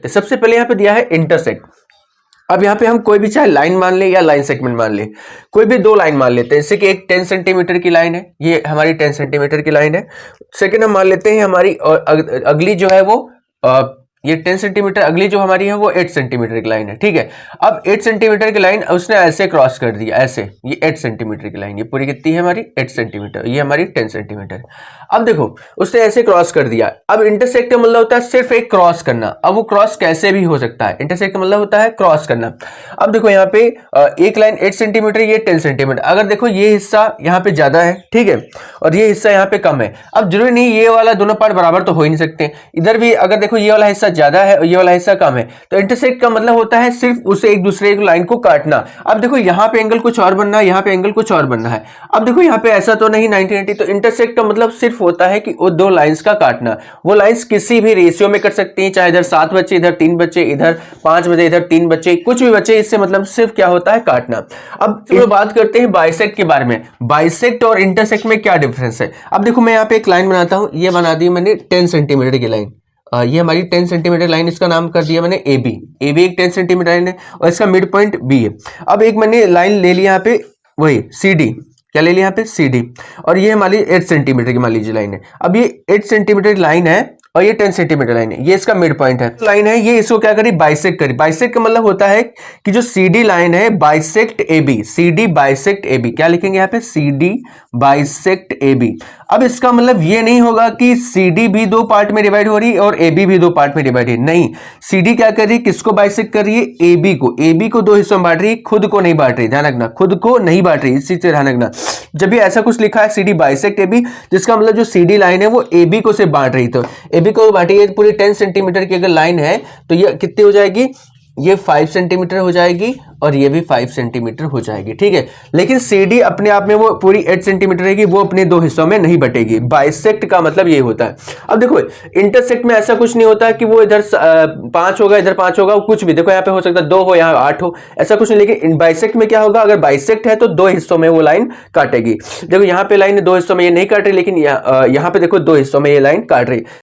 सकते हैं। सबसे पहले यहाँ पे दिया है इंटरसेक्ट। अब यहाँ पे हम कोई भी चाहे लाइन मान ले या लाइन सेगमेंट मान ले, कोई भी दो लाइन मान लेते हैं, जैसे कि एक 10 सेंटीमीटर की लाइन है, ये हमारी 10 सेंटीमीटर की लाइन है। सेकंड हम मान लेते हैं हमारी अगली जो है वो ये 10 सेंटीमीटर, अगली जो हमारी है वो 8 सेंटीमीटर की लाइन है, ठीक है। अब 8 सेंटीमीटर की लाइन उसने ऐसे क्रॉस कर दिया, ऐसे, ये 8 सेंटीमीटर की लाइन, ये पूरी कितनी है हमारी 8 सेंटीमीटर, ये हमारी 10 सेंटीमीटर। अब देखो उसने ऐसे क्रॉस कर दिया। अब इंटरसेक्ट का मतलब होता है सिर्फ एक क्रॉस करना। अब वो क्रॉस कैसे भी हो सकता है, इंटरसेक्ट का मतलब होता है क्रॉस करना। अब देखो यहाँ पे एक लाइन 8 सेंटीमीटर, ये 10 सेंटीमीटर, अगर देखो ये हिस्सा यहाँ पे ज्यादा है, ठीक है, और ये हिस्सा यहाँ पे कम है। अब जरूरी नहीं ये वाला दोनों पार्ट बराबर तो हो ही नहीं सकते, इधर भी अगर देखो ये वाला हिस्सा ज्यादा है और ये वाला हिस्सा कम है, तो इंटरसेक्ट का मतलब होता है सिर्फ उसे एक दूसरे की लाइन को काटना। अब देखो यहाँ पे एंगल कुछ और बनना है, यहाँ पे एंगल कुछ और बनना है। अब देखो यहाँ पे ऐसा तो नहीं 90-90, तो इंटरसेक्ट का मतलब सिर्फ होता है कि वो दो लाइंस का काटना। वो लाइंस किसी भी रेशियो में कट सकती हैं, चाहे इधर 7 बच्चे, इधर 3 बच्चे, इधर 5 बच्चे, इधर 3 बच्चे, कुछ भी बच्चे, इससे मतलब सिर्फ क्या होता है काटना। अब चलो बात करते हैं बाइसेक्ट के बारे में। बाइसेक्ट और इंटरसेक्ट में क्या डिफरेंस है। अब देखो मैं यहाँ पे एक लाइन बनाता हूं, ये बना दी मैंने 10 सेंटीमीटर की लाइन, ये हमारी 10 सेंटीमीटर लाइन, इसका नाम कर दिया मैंने ए बी। ए बी एक 10 सेंटीमीटर लाइन है और इसका मिड पॉइंट बी है। अब एक मैंने लाइन ले लिया यहाँ पे, वही सी डी, क्या ले लिया यहाँ पे सी डी, और ये हमारी 8 सेंटीमीटर की मान लीजिए लाइन है। अब ये 8 सेंटीमीटर लाइन है और ये 10 सेंटीमीटर लाइन है, ये इसका मिड पॉइंट है, लाइन है, ये इसको क्या करी बाइसेक्ट करी। बाइसेक्ट का मतलब होता है कि जो सीडी लाइन है bisect A B, CD bisect A B, क्या लिखेंगे यहाँ पे सीडी बाइसेक्ट ए बी। अब इसका मतलब ये नहीं होगा कि सीडी भी दो पार्ट में डिवाइड हो रही है और ए बी भी दो पार्ट में डिवाइड है, नहीं, सीडी क्या कर रही है, किसको बाइसेक्ट कर रही है, ए बी को, ए बी को दो हिस्सों में बांट रही है, खुद को नहीं बांट रही, ध्यान रखना, खुद को नहीं बांट रही, इस चीज से ध्यान रखना। जब भी ऐसा कुछ लिखा है सीडी बाइसेक्ट ए बी, जिसका मतलब जो सीडी लाइन है वो ए बी को से बांट रही, तो ए बी को बांटी है, पूरी 10 सेंटीमीटर की अगर लाइन है तो ये कितनी हो जाएगी, ये 5 सेंटीमीटर हो जाएगी और ये भी 5 सेंटीमीटर हो जाएगी, ठीक है। लेकिन सीडी अपने आप में वो पूरी 8 सेंटीमीटर रहेगी, वो अपने दो हिस्सों में नहीं बटेगी। बाइसेक्ट का मतलब ये होता है। अब देखो इंटरसेक्ट में ऐसा कुछ नहीं होता कि वो इधर 5 होगा, इधर 5 होगा, कुछ भी, देखो यहाँ पे हो सकता है 2 हो, यहाँ 8 हो, ऐसा कुछ नहीं। लेकिन बाइसेक्ट में क्या होगा, अगर बाइसेक्ट है तो दो हिस्सों में वो लाइन काटेगी। देखो यहाँ पे लाइन दो हिस्सों में ये नहीं काट रही, लेकिन यहाँ पे देखो दो हिस्सों में ये लाइन काट रही।